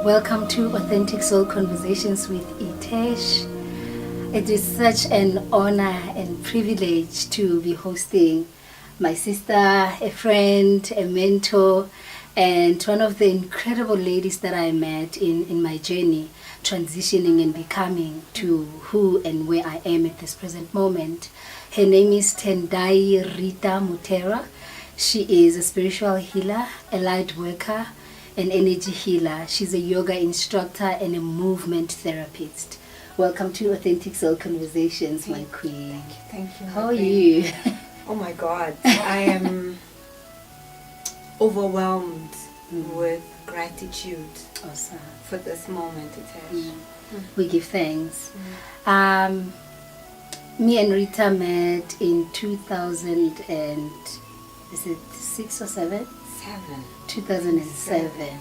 Welcome to Authentic Soul Conversations with Itesh. It is such an honor and privilege to be hosting my sister, a friend, a mentor, and one of the incredible ladies that I met in my journey, transitioning and becoming to who and where I am at this present moment. Her name is Tendayi Rita Muteerwa. She is a spiritual healer, a light worker, an energy healer. She's a yoga instructor and a movement therapist. Welcome to Authentic Soul Conversations, my queen. Thank you. How are you? Oh my God, I am overwhelmed with gratitude Awesome. for this moment, Itesh. We give thanks. Me and Rita met in 2000 and is it 6 or 7? 2007.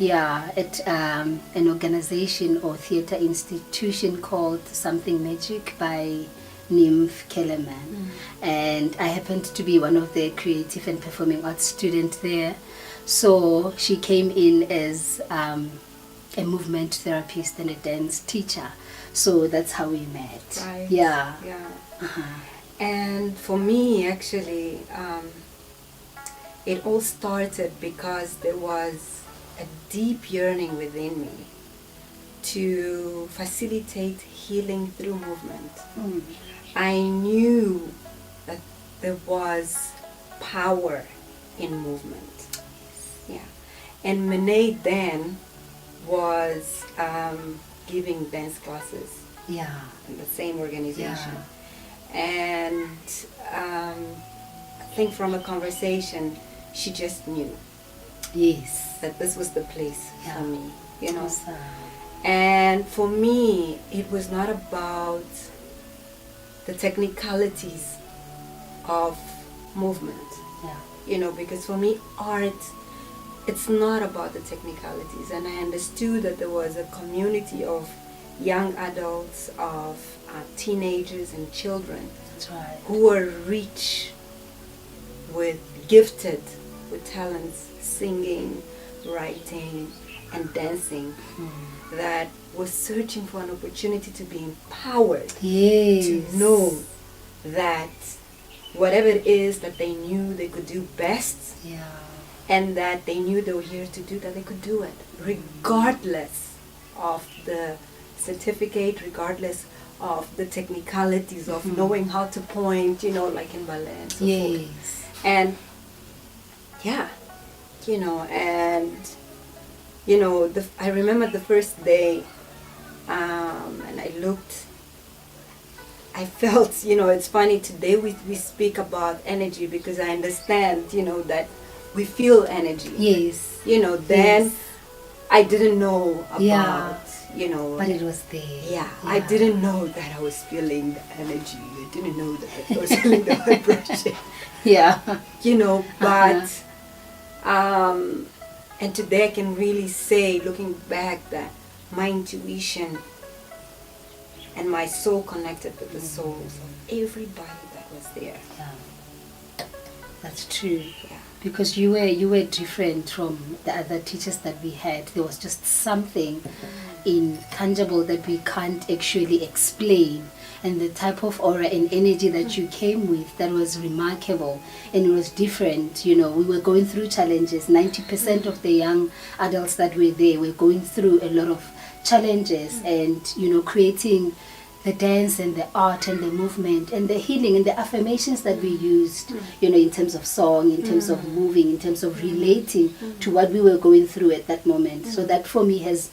Yeah, at an organization or theater institution called Something Magic by Nymph Kellerman. And I happened to be one of the creative and performing arts students there. So she came in as a movement therapist and a dance teacher. So that's how we met. Right. Yeah. Yeah. Uh-huh. And for me, actually, it all started because there was a deep yearning within me to facilitate healing through movement. I knew that there was power in movement. Yeah. And Monet then was giving dance classes Yeah. in the same organization. Yeah. And I think from a conversation, she just knew Yes. that this was the place for me, you know. Awesome. And for me, it was not about the technicalities of movement, Yeah. you know, because for me, art, it's not about the technicalities. And I understood that there was a community of young adults, of teenagers and children That's right. who were rich with, gifted with talents, singing, writing, and dancing, that was searching for an opportunity to be empowered, Yes. to know that whatever it is that they knew they could do best, Yeah. and that they knew they were here to do, that they could do it, regardless of the certificate, regardless of the technicalities of knowing how to point, you know, like in ballet and so forth. Yes. And yeah, you know, and you know, I remember the first day, and I looked, I felt, you know, it's funny, today we speak about energy because I understand, you know, that we feel energy. Yes. You know, then Yes. I didn't know about, Yeah. you know. But it was there. Yeah, I didn't know that I was feeling the energy. I didn't know that I was feeling the vibration. Yeah. You know, but and today I can really say, looking back, that my intuition and my soul connected with the souls of everybody that was there. Yeah. That's true. Yeah. Because you were different from the other teachers that we had. There was just something intangible that we can't actually explain, and the type of aura and energy that you came with, that was remarkable, and it was different. You know, we were going through challenges. 90% of the young adults that were there were going through a lot of challenges, and you know, creating the dance and the art and the movement and the healing and the affirmations that we used, you know, in terms of song, in terms of moving, in terms of relating to what we were going through at that moment. So that for me has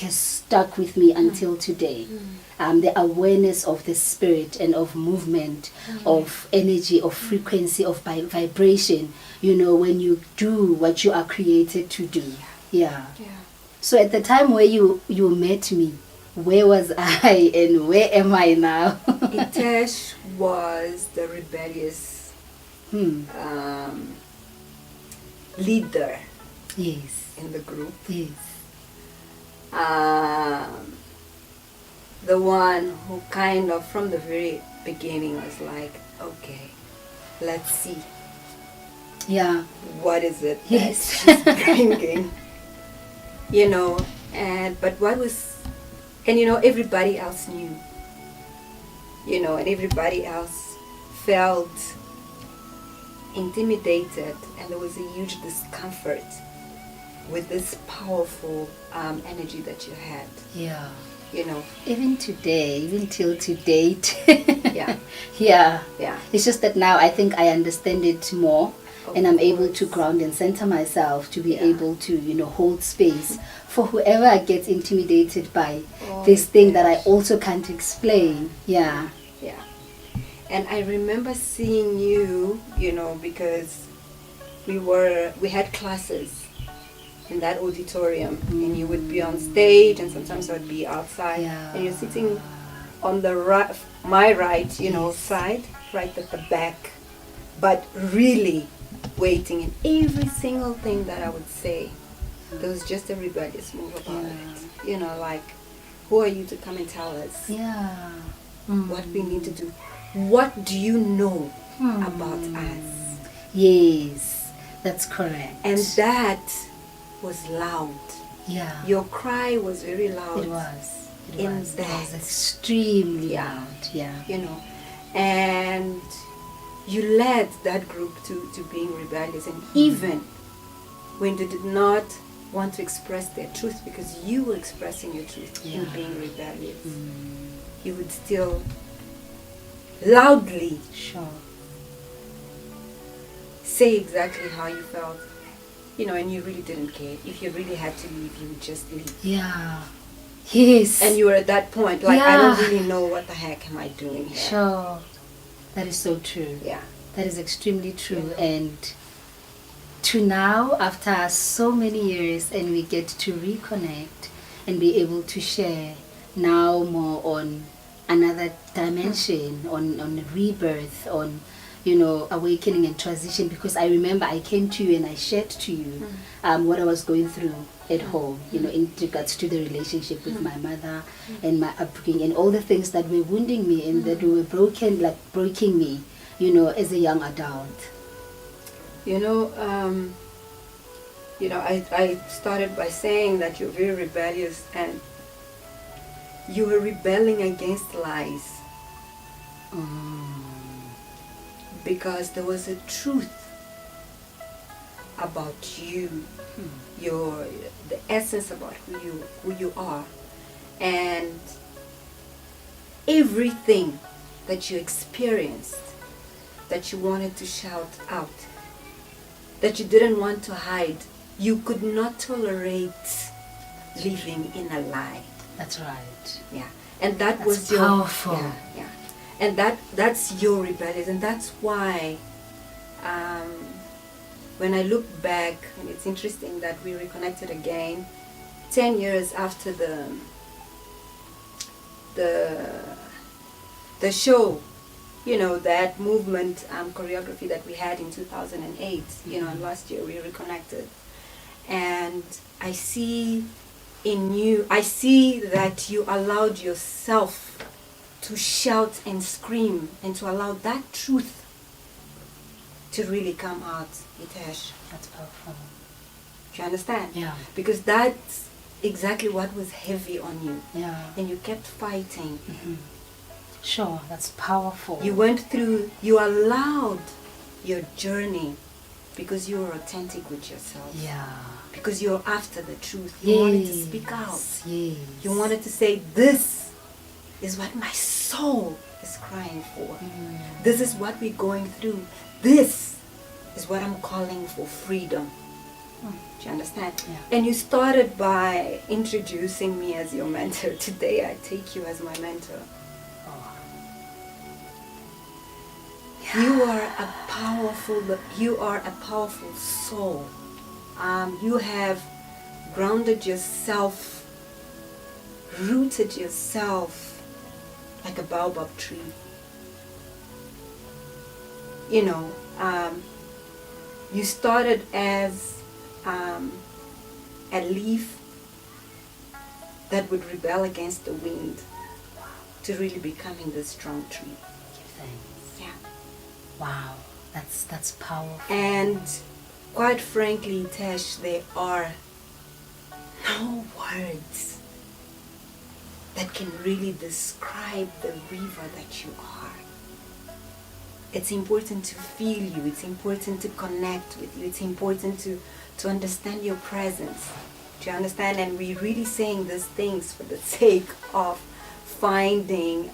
stuck with me until today. The awareness of the spirit and of movement, of energy, of frequency, of vibration, you know, when you do what you are created to do. Yeah. So at the time where you met me, where was I and where am I now? Itesh was the rebellious leader Yes. in the group. Yes. The one who kind of from the very beginning was like, okay, let's see. Yeah. What is it Yes. that she's bringing? you know, but what was, and everybody else knew, and everybody else felt intimidated, and there was a huge discomfort with this powerful energy that you had. Yeah. Even today, even till to date. Yeah. Yeah. It's just that now I think I understand it more, and I'm able to ground and center myself to be able to, hold space for whoever gets intimidated by this thing that I also can't explain. Yeah. Yeah. And I remember seeing you, because we had classes in that auditorium, and you would be on stage, and sometimes I would be outside, and you're sitting on the right, my right, side, right at the back, but really waiting, and every single thing that I would say, there was just a rebellious move about it. Like, who are you to come and tell us what we need to do? What do you know about us? Yes, that's correct. And that was loud. Yeah. Your cry was very loud. It was. It was extremely loud. Yeah. And you led that group to being rebellious, and even when they did not want to express their truth, because you were expressing your truth in being rebellious, you would still loudly say exactly how you felt, and you really didn't care. If you really had to leave, you would just leave. Yeah. Yes. And you were at that point, like, I don't really know what the heck am I doing here. Sure. That is so true. Yeah. That is extremely true. And to now, after so many years, and we get to reconnect and be able to share now more on another dimension, on rebirth, on awakening and transition, because I remember I came to you and I shared to you what I was going through at home, in regards to the relationship with my mother and my upbringing and all the things that were wounding me and that were breaking me, as a young adult. I started by saying that you're very rebellious, and you were rebelling against lies. Because there was a truth about you, the essence about who you are, and everything that you experienced, that you wanted to shout out, that you didn't want to hide. You could not tolerate living in a lie. That's right. Yeah, and that's was powerful. Yeah. And that's your rebellion, and that's why when I look back, and it's interesting that we reconnected again 10 years after the show, that movement choreography that we had in 2008, and last year we reconnected, and I see that you allowed yourself to shout and scream, and to allow that truth to really come out, Itesh. That's powerful. Do you understand? Yeah. Because that's exactly what was heavy on you. Yeah. And you kept fighting. Sure, that's powerful. You allowed your journey, because you were authentic with yourself. Yeah. Because you're after the truth. You wanted to speak out. Yes. You wanted to say, this is what my soul is crying for. This is what we're going through. This is what I'm calling for, freedom. Do you understand? Yeah. And you started by introducing me as your mentor. Today I take you as my mentor. Yeah. You are a powerful soul. You have grounded yourself, rooted yourself like a baobab tree. You started as a leaf that would rebel against the wind, to really becoming this strong tree. Give thanks. Yeah. Wow, that's powerful. And quite frankly, Tesh, there are no words that can really describe the river that you are. It's important to feel you. It's important to connect with you. It's important to understand your presence. Do you understand? And we're really saying these things for the sake of finding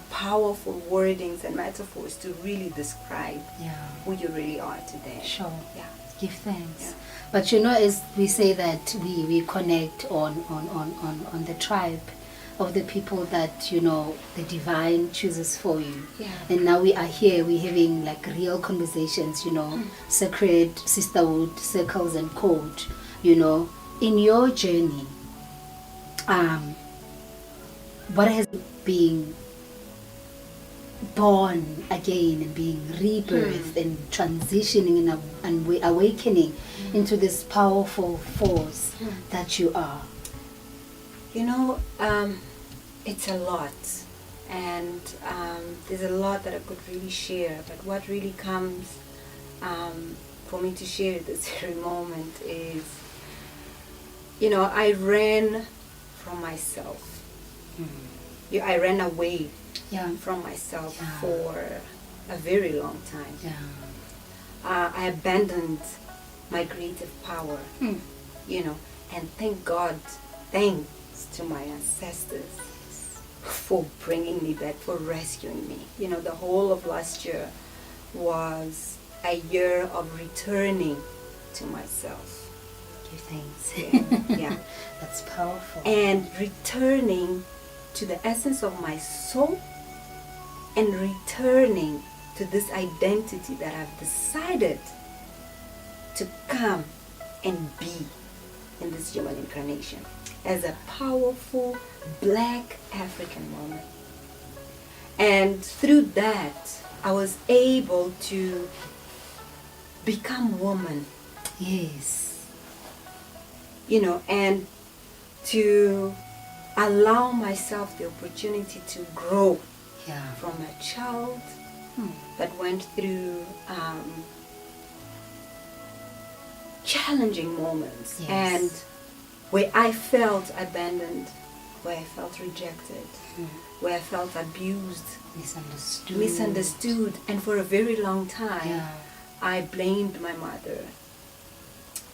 powerful wordings and metaphors to really describe who you really are today. Sure. Yeah. Give thanks. Yeah. But you know, as we say that we connect on the tribe of the people that, you know, the divine chooses for you. Yeah. And now we are here, we're having like real conversations, you know, sacred sisterhood circles and code, you know. In your journey, what has been born again and being rebirthed and transitioning and awakening into this powerful force that you are? You know, it's a lot, and there's a lot that I could really share, but what really comes for me to share at this very moment is, you know, I ran from myself. I ran away from myself for a very long time. I abandoned my creative power, you know, and thanks to my ancestors for bringing me back, for rescuing me. You know, the whole of last year was a year of returning to myself. Give thanks. Yeah. That's powerful. And returning to the essence of my soul, and returning to this identity that I've decided to come and be in this human incarnation as a powerful Black African woman. And through that, I was able to become woman. Yes. You know, and to allow myself the opportunity to grow from a child that went through challenging moments, and where I felt abandoned, where I felt rejected, where I felt abused, misunderstood, and for a very long time I blamed my mother,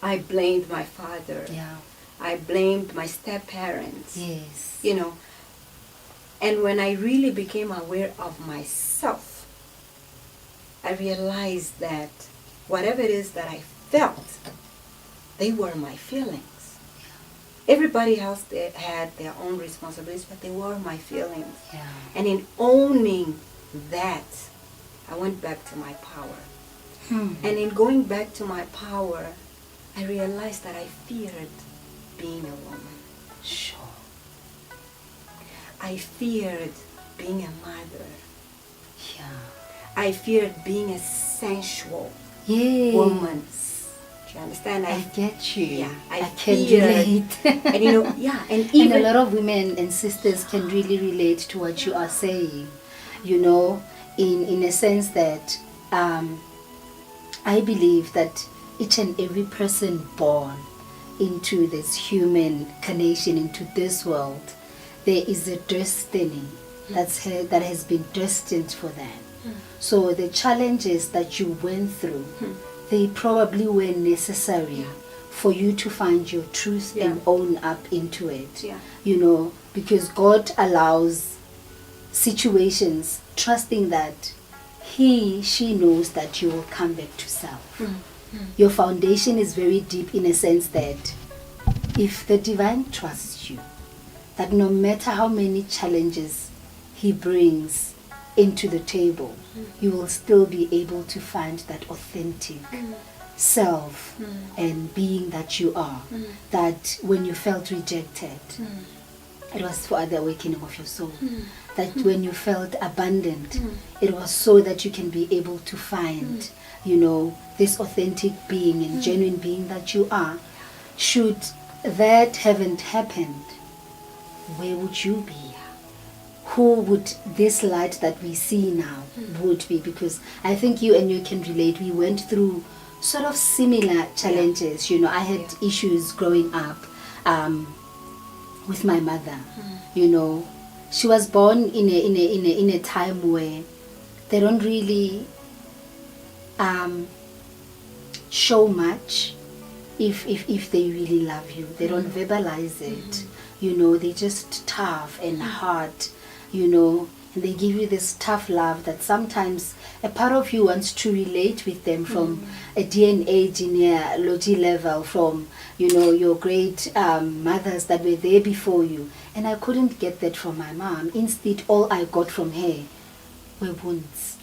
I blamed my father, I blamed my step-parents. Yes. You know, and when I really became aware of myself, I realized that whatever it is that I felt, they were my feelings. Everybody else had their own responsibilities, but they were my feelings. And in owning that, I went back to my power. And in going back to my power, I realized that I feared being a woman. Sure. I feared being a mother. Yeah. I feared being a sensual Yes. woman. Do you understand? I get you. Yeah, I can feared. relate. And you know, yeah, and And even a lot of women and sisters can really relate to what you are saying, you know, in a sense that I believe that each and every person born into this human incarnation, into this world, there is a destiny that has been destined for them. So the challenges that you went through, they probably were necessary for you to find your truth and own up into it. You know, because God allows situations, trusting that she knows that you will come back to self. Your foundation is very deep, in a sense that if the divine trusts you, that no matter how many challenges he brings into the table, you will still be able to find that authentic self and being that you are. That when you felt rejected, it was for the awakening of your soul. That when you felt abandoned, it was so that you can be able to find, you know, this authentic being and genuine being that you are. Should that haven't happened, where would you be? Who would this light that we see now would be? Because I think you and you can relate. We went through sort of similar challenges. You know, I had issues growing up. with my mother. You know, she was born in a time where they don't really show much if they really love you. They don't verbalize it. You know, they're just tough and hard, you know, and they give you this tough love that sometimes a part of you wants to relate with them from a DNA genealogy level, from, you know, your great mothers that were there before you. And I couldn't get that from my mom. Instead, all I got from her were wounds.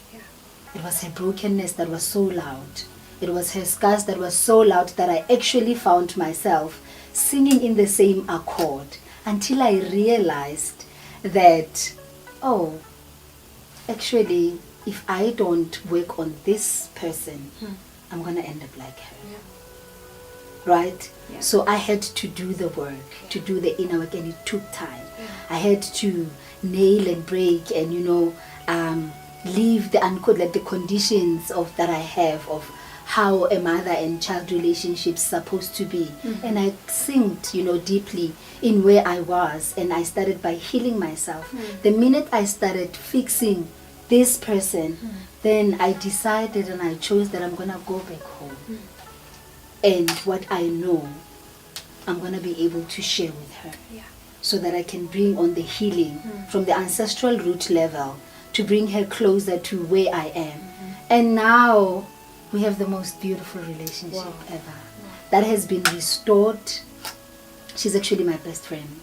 It was her brokenness that was so loud. It was her scars that was so loud that I actually found myself singing in the same accord, until I realized that, oh, actually, if I don't work on this person, I'm going to end up like her. Right? Yeah. So I had to do the work, to do the inner work, and it took time. I had to nail and break and, you know, leave the like the conditions of that I have of how a mother and child relationship's supposed to be. And I synced, you know, deeply in where I was, and I started by healing myself. The minute I started fixing this person, then I decided and I chose that I'm gonna go back home. And what I know, I'm gonna be able to share with her, so that I can bring on the healing from the ancestral root level to bring her closer to where I am. And now we have the most beautiful relationship ever that has been restored. She's actually my best friend.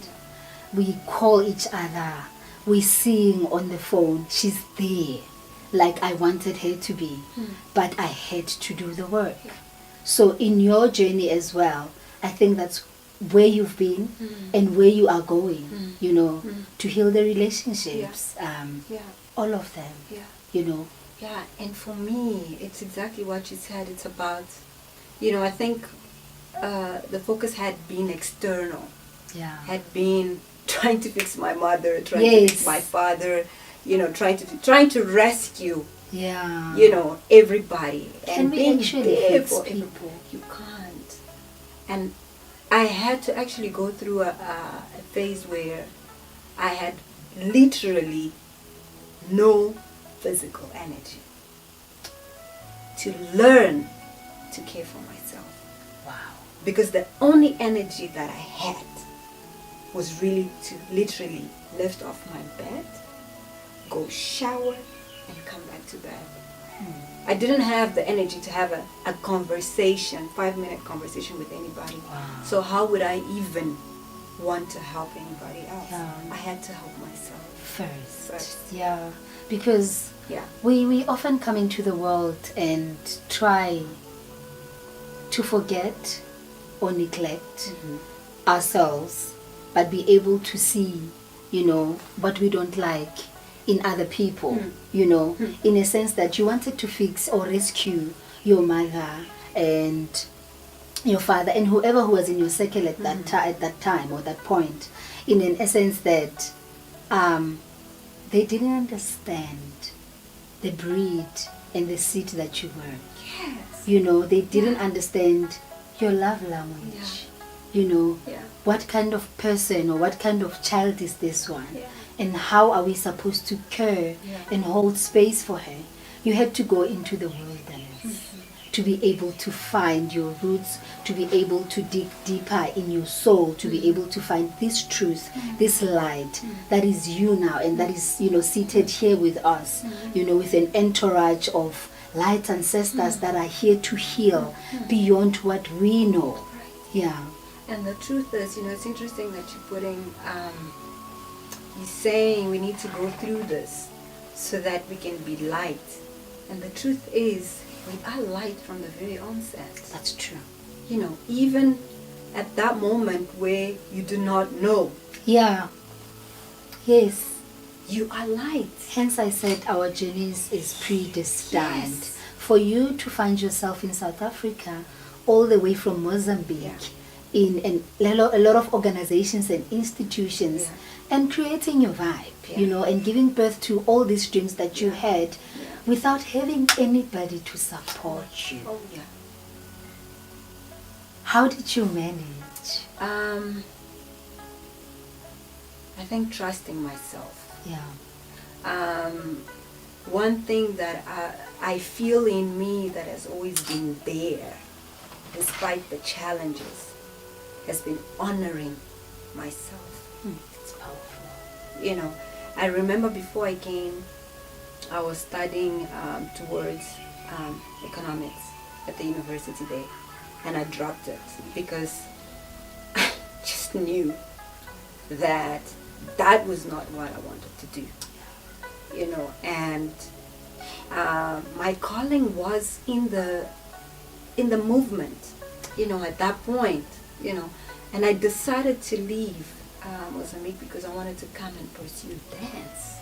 We call each other, we sing on the phone. She's there like I wanted her to be, but I had to do the work. So in your journey as well, I think that's where you've been and where you are going, you know, to heal the relationships, all of them, you know. Yeah, and for me, it's exactly what you said. It's about, you know, I think the focus had been external. Had been trying to fix my mother, trying to fix my father, you know, trying to rescue, you know, everybody. Can and we being actually there fix for people? You can't. And I had to actually go through a phase where I had literally no physical energy to learn to care for myself. Because the only energy that I had was really to literally lift off my bed, go shower, and come back to bed. I didn't have the energy to have a conversation, 5-minute conversation with anybody. So how would I even want to help anybody else? I had to help myself first. Yeah, because we often come into the world and try to forget or neglect ourselves, but be able to see, you know, what we don't like in other people, you know, in a sense that you wanted to fix or rescue your mother and your father and whoever who was in your circle at that time or that point, in an essence that they didn't understand the breed and the seed that you were. You know, they didn't understand your love language. You know, what kind of person or what kind of child is this one? And how are we supposed to care and hold space for her? You had to go into the wilderness to be able to find your roots, to be able to dig deeper in your soul, to be able to find this truth, this light that is you now and that is, you know, seated here with us, you know, with an entourage of light ancestors that are here to heal beyond what we know. And the truth is, you know, it's interesting that you're putting, you're saying we need to go through this so that we can be light. And the truth is, we are light from the very onset. That's true. You know, even at that moment where you do not know. Yes. You are light. Hence I said our journeys is predestined. For you to find yourself in South Africa, all the way from Mozambique, in a lot of organizations and institutions, and creating your vibe, you know, and giving birth to all these dreams that you had without having anybody to support you. How did you manage? I think trusting myself. Yeah. One thing that I feel in me that has always been there, despite the challenges, has been honoring myself. It's powerful. You know, I remember before I came, I was studying towards economics at the university there, and I dropped it because I just knew that that was not what I wanted to do. You know, and my calling was in the movement. You know, at that point, you know, and I decided to leave Mozambique because I wanted to come and pursue dance.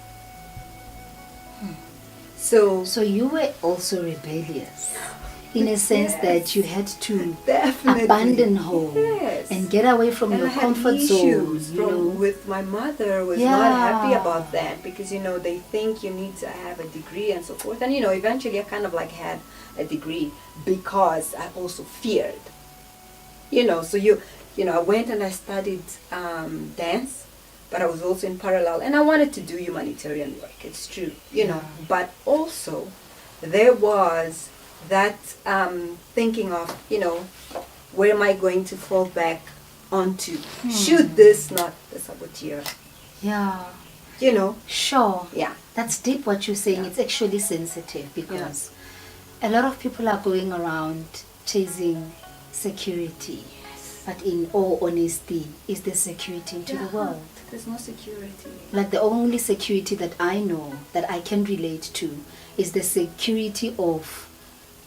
So you were also rebellious, in a sense that you had to definitely abandon home and get away from your comfort zone. With my mother was not happy about that because they think you need to have a degree and so forth. And eventually I kind of like had a degree because I also feared. So I went and I studied dance, but I was also in parallel, and I wanted to do humanitarian work. It's true, but also there was that thinking of, where am I going to fall back onto? Should this not be saboteur? Yeah. Sure. Yeah. That's deep what you're saying. Yeah. It's actually sensitive because a lot of people are going around chasing security. Yes. But in all honesty, is there security into the world? There's no security. Like the only security that I know, that I can relate to, is the security of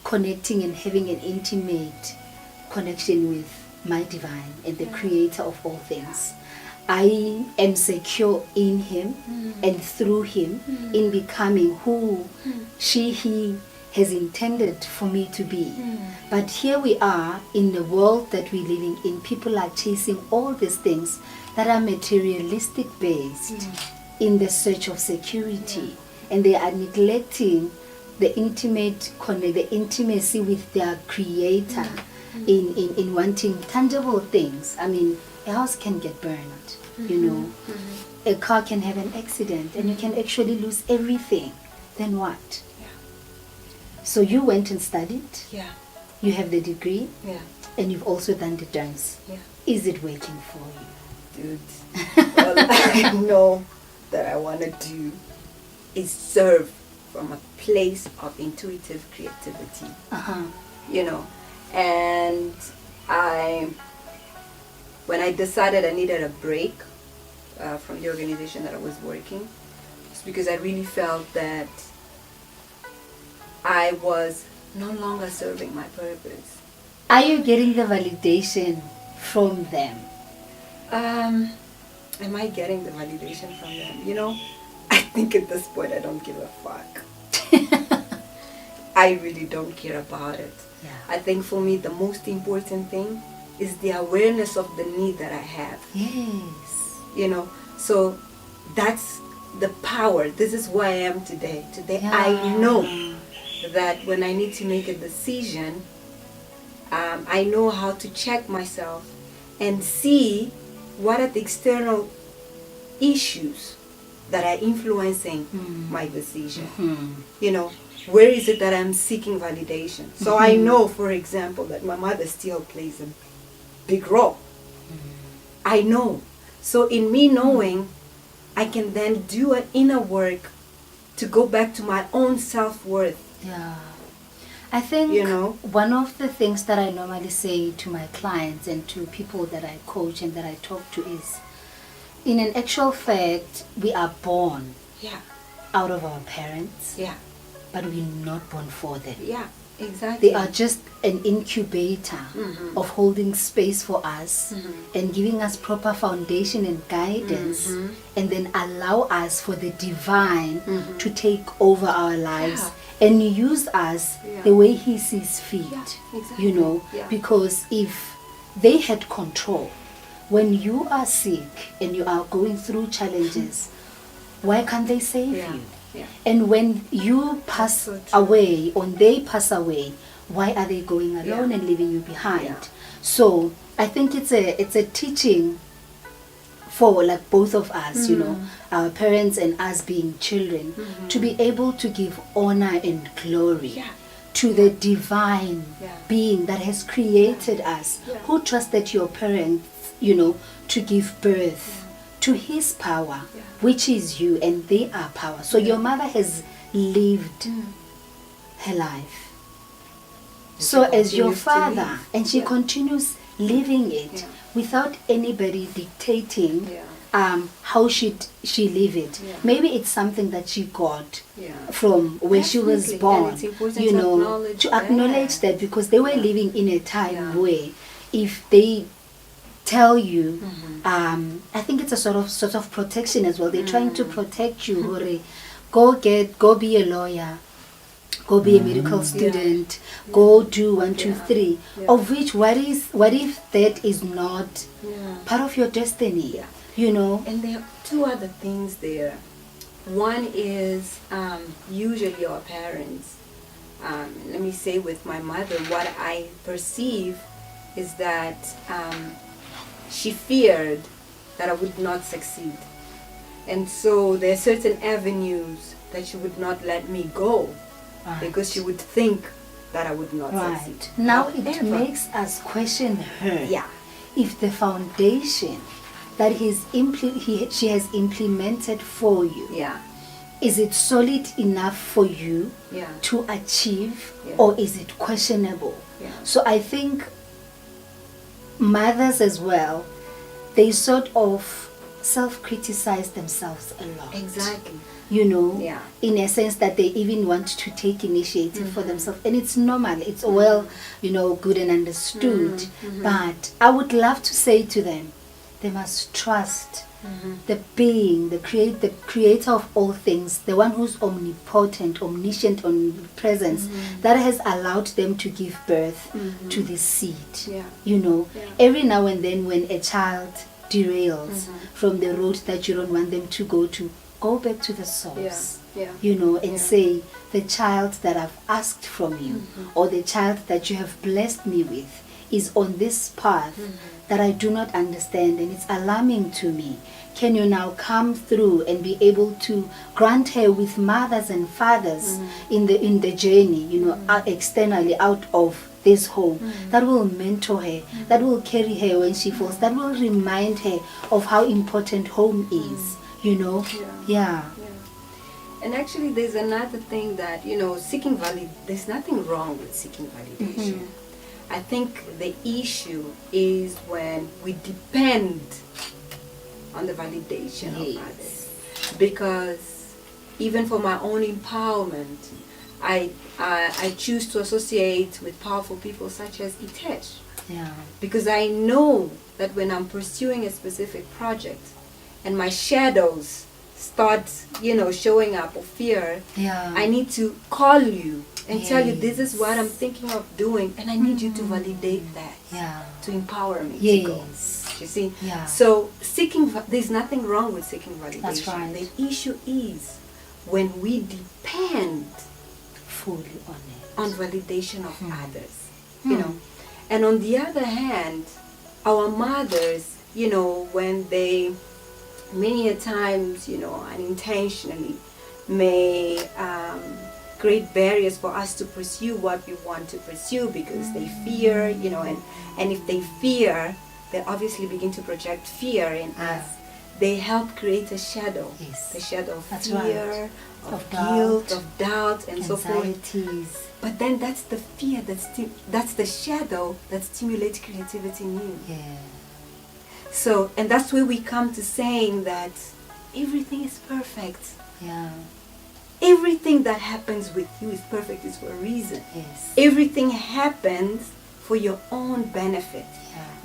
connecting and having an intimate connection with my divine and the creator of all things. I am secure in him and through him in becoming who he has intended for me to be. But here we are in the world that we're living in. People are chasing all these things that are materialistic based in the search of security, and they are neglecting the intimacy with their creator in wanting tangible things. I mean, a house can get burned, a car can have an accident, and you can actually lose everything. Then what? So you went and studied. Yeah. You have the degree. Yeah. And you've also done the dance. Yeah. Is it working for you? Dude, all I know that I want to do is serve from a place of intuitive creativity. And when I decided I needed a break from the organization that I was working, it's because I really felt that I was no longer serving my purpose. Are you getting the validation from them? Am I getting the validation from them? I think at this point I don't give a fuck. I really don't care about it. Yeah. I think for me the most important thing is the awareness of the need that I have. Yes. So that's the power. This is who I am today. Today I know that when I need to make a decision, I know how to check myself and see what are the external issues that are influencing my decision. Where is it that I'm seeking validation? So I know, for example, that my mother still plays a big role. I know. So in me knowing, I can then do an inner work to go back to my own self-worth. Yeah. I think one of the things that I normally say to my clients and to people that I coach and that I talk to is, in an actual fact, we are born out of our parents, but we're not born for them. Yeah, exactly. They are just an incubator of holding space for us and giving us proper foundation and guidance, and then allow us for the divine to take over our lives and use us the way he sees fit. Exactly. Because if they had control, when you are sick and you are going through challenges, why can't they save you? Yeah. And when you pass away, or they pass away, why are they going alone and leaving you behind? So I think it's a teaching for like both of us, you know, our parents and us being children, to be able to give honor and glory to the divine being that has created us, who trusted your parents, you know, to give birth to his power, which is you, and they are power. So your mother has lived her life. So as your father, and she continues living it without anybody dictating how should she live it. Maybe it's something that she got from where she was born, you know, to acknowledge that, because they were living in a time where if they tell you, I think it's a sort of protection as well. They're trying to protect you. Go be a lawyer, go be a medical student, go do 1, 2, 3. Of which, what if that is not part of your destiny? You know. And there are two other things there. One is usually our parents. Let me say with my mother, what I perceive is that she feared that I would not succeed. And so there are certain avenues that she would not let me go because she would think that I would not succeed. Now it makes us question her. If the foundation that she has implemented for you, is it solid enough for you to achieve, or is it questionable? So I think mothers as well, they sort of self-criticize themselves a lot. Exactly. You know, in a sense that they even want to take initiative for themselves. And it's normal. It's well, you know, good and understood. But I would love to say to them, they must trust the being, the creator of all things, the one who's omnipotent, omniscient, omnipresence, that has allowed them to give birth to this seed. You know, every now and then when a child derails from the road that you don't want them to, go back to the source. You know, and say, the child that I've asked from you, or the child that you have blessed me with, is on this path that I do not understand, and it's alarming to me. Can you now come through and be able to grant her with mothers and fathers in the journey, you know, externally out of this home, that will mentor her, that will carry her when she falls, that will remind her of how important home is, you know? And actually there's another thing that, you know, there's nothing wrong with seeking validation. I think the issue is when we depend on the validation of others. Because even for my own empowerment, I choose to associate with powerful people such as Itesh. Because I know that when I'm pursuing a specific project and my shadows start, you know, showing up, or fear, I need to call you and tell you, this is what I'm thinking of doing, and I need you to validate that, to empower me to go. You see? So there's nothing wrong with seeking validation. That's right. The issue is when we depend fully on it, on validation of others, you know. And on the other hand, our mothers, you know, when they many a times, you know, unintentionally may create barriers for us to pursue what we want to pursue, because they fear, you know, and if they fear, they obviously begin to project fear in us. They help create a shadow, the shadow of fear, of guilt, of doubt, and so forth. But then that's the fear, that's the shadow that stimulates creativity in you. So, and that's where we come to saying that everything is perfect. Everything that happens with you is perfect, is for a reason. Everything happens for your own benefit.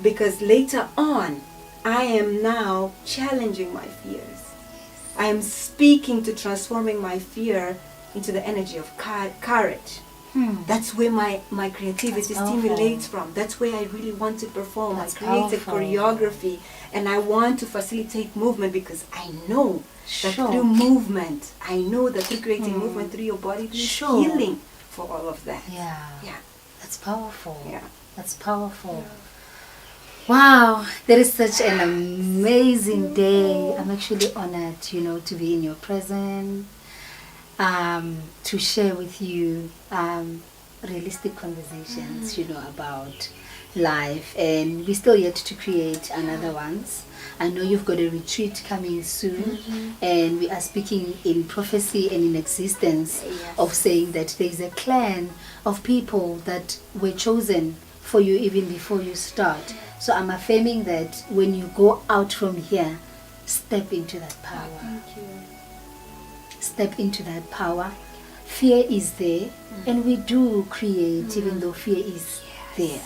Because later on, I am now challenging my fears. I am speaking to transforming my fear into the energy of courage. That's where my creativity stimulates from. That's where I really want to perform. I create a choreography, and I want to facilitate movement, because I know that through movement, I know that through creating movement through your body, there's healing for all of that. That's powerful. That's powerful. Wow, that is such an amazing day. I'm actually honored, to be in your presence, to share with you realistic conversations, about life. And we're still yet to create another ones. I know you've got a retreat coming soon, and we are speaking in prophecy and in existence of saying that there's a clan of people that were chosen for you even before you start. So I'm affirming that when you go out from here, step into that power. Thank you. Step into that power. Fear is there, and we do create even though fear is there.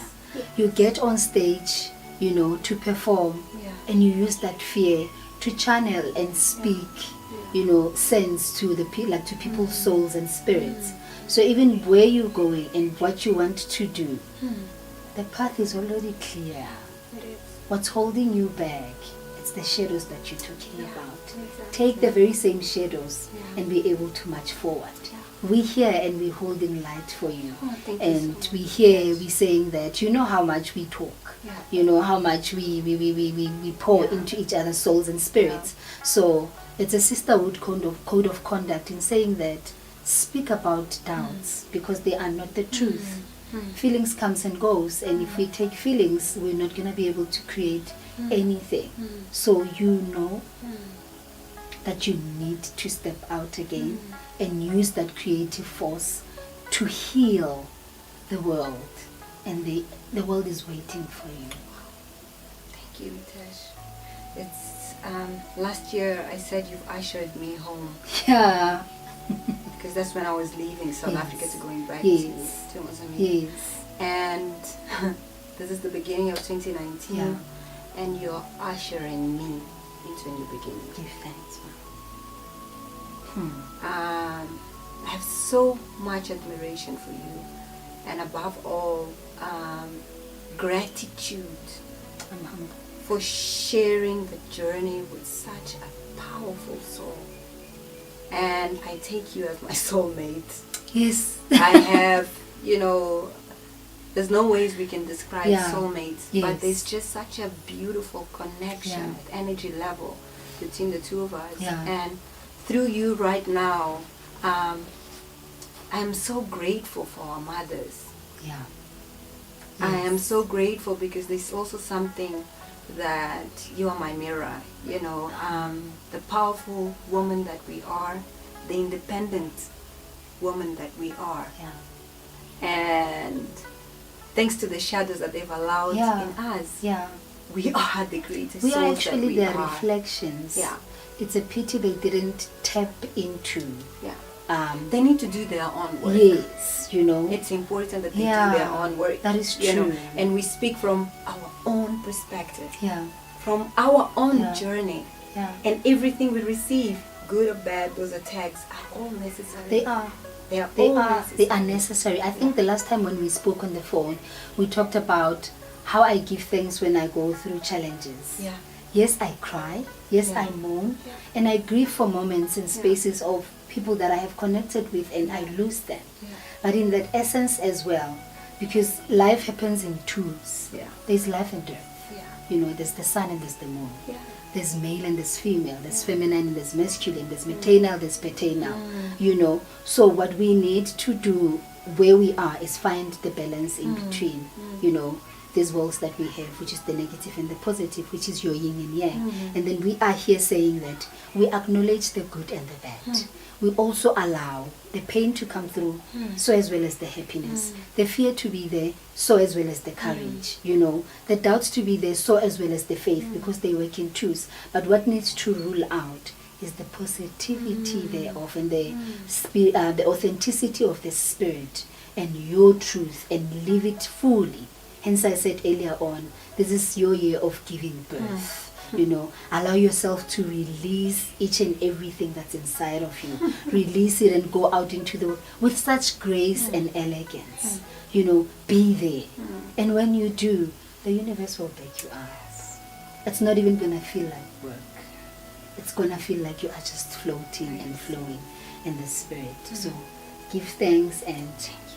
You get on stage, to perform, and you use that fear to channel and speak, sense to the to people's souls and spirits. So even where you're going and what you want to do, the path is already clear. What's holding you back? It's the shadows that you're talking about. Exactly. Take the very same shadows and be able to march forward. We here and we're holding light for you. Thank you And so we much. here, we saying that how much we talk. How much we pour into each other's souls and spirits. So it's a sisterhood code of conduct in saying that speak about doubts because they are not the truth. Feelings comes and goes, and if we take feelings, we're not going to be able to create anything. So that you need to step out again and use that creative force to heal the world, and the world is waiting for you. Thank you, Itesh. It's last year I said you've ushered me home. Yeah. Because that's when I was leaving South Africa to going back Yes. to Mozambique. Yes. And this is the beginning of 2019, Yeah. and you're ushering me into a new beginning. Give thanks, I have so much admiration for you, and above all, gratitude I'm humble. for sharing the journey with such a powerful soul. And I take you as my soulmate. Yes. I have, there's no ways we can describe soulmates, Yes. but there's just such a beautiful connection Yeah. at energy level between the two of us. Yeah. And through you right now, I'm so grateful for our mothers. Yeah. I am Yes. so grateful because there's also something that you are my mirror, the powerful woman that we are, the independent woman that we are. Yeah. And thanks to the shadows that they've allowed in us, Yeah. we are the greatest We are souls actually that we their are. reflections. Yeah. It's a pity they didn't tap into. Yeah. They need to do their own work. Yes, It's important that they do their own work. That is true. And we speak from our own perspective, Yeah. from our own Yeah. journey. Yeah. And everything we receive, good or bad, those attacks are all necessary. They are. They are They all are. necessary. They are necessary. I think the last time when we spoke on the phone, we talked about how I give thanks when I go through challenges. Yeah. Yes, I cry. Yes, Yeah. I moan. Yeah. And I grieve for moments and spaces of people that I have connected with, and I lose them. Yeah. But in that essence as well, because life happens in twos. Yeah. There's life and death. Yeah. There's the sun and there's the moon. Yeah. There's male and there's female. There's feminine and there's masculine. There's maternal, there's paternal. So what we need to do where we are is find the balance in between, these worlds that we have, which is the negative and the positive, which is your yin and yang. And then we are here saying that we acknowledge the good and the bad. We also allow the pain to come through, so as well as the happiness. The fear to be there, so as well as the courage. The doubts to be there, so as well as the faith, because they work in twos. But what needs to rule out is the positivity thereof, and the authenticity of the spirit and your truth, and live it fully. Hence I said earlier on, this is your year of giving birth. Allow yourself to release each and everything that's inside of you. Release it and go out into the world with such grace and elegance. Be there. And when you do, the universe will back you up. It's not even going to feel like work. It's going to feel like you are just floating and flowing in the spirit. So give thanks, and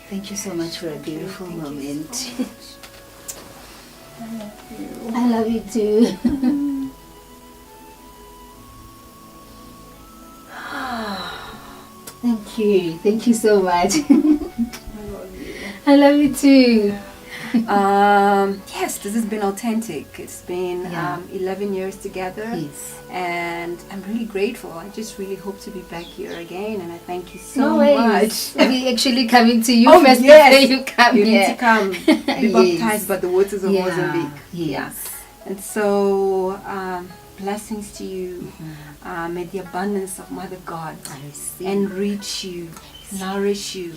thank you so much for a beautiful moment. I love you too. Thank you so much. I love you. I love you too. Yes, this has been authentic. It's been 11 years together. Yes. And I'm really grateful. I just really hope to be back here again, and I thank you so No much. worries. We actually coming to you Oh, first yes. before you come You here. need to come. Be Yes. baptized by the waters of Mozambique. Yes. And so, blessings to you. May the abundance of Mother God I receive. enrich you, nourish you.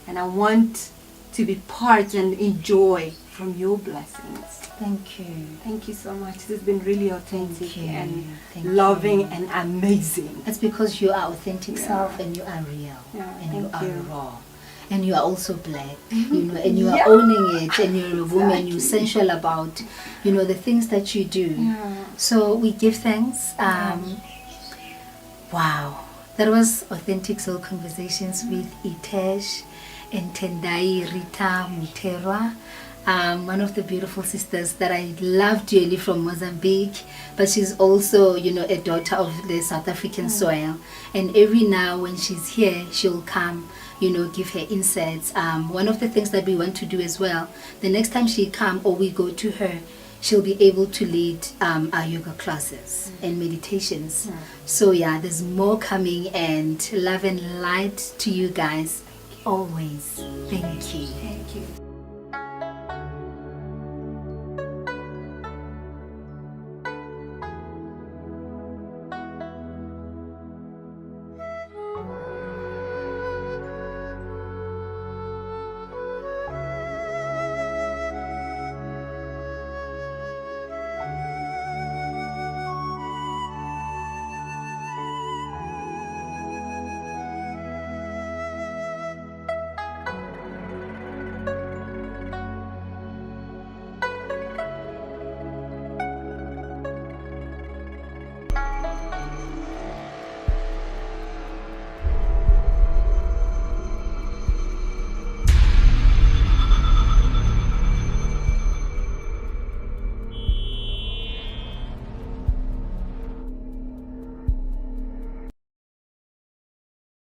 And I want to be part and enjoy from your blessings. Thank you. Thank you so much. This has been really authentic Thank you. and Thank loving you. and amazing. It's because you are authentic Yeah. self and you are real and you thank are you. raw. And you are also black, you know, and you are Yeah. owning it, and you're a woman, you're Exactly. sensual about, you know, the things that you do. Yeah. So we give thanks. Wow, that was Authentic Soul Conversations with Itesh and Tendayi Rita Muteerwa. One of the beautiful sisters that I love dearly from Mozambique, but she's also, you know, a daughter of the South African soil. And every now when she's here, she'll come, you know, give her insights. One of the things that we want to do as well, the next time she come or we go to her, she'll be able to lead our yoga classes and meditations. So yeah, there's more coming, and love and light to you guys always. Thank you. Thank you.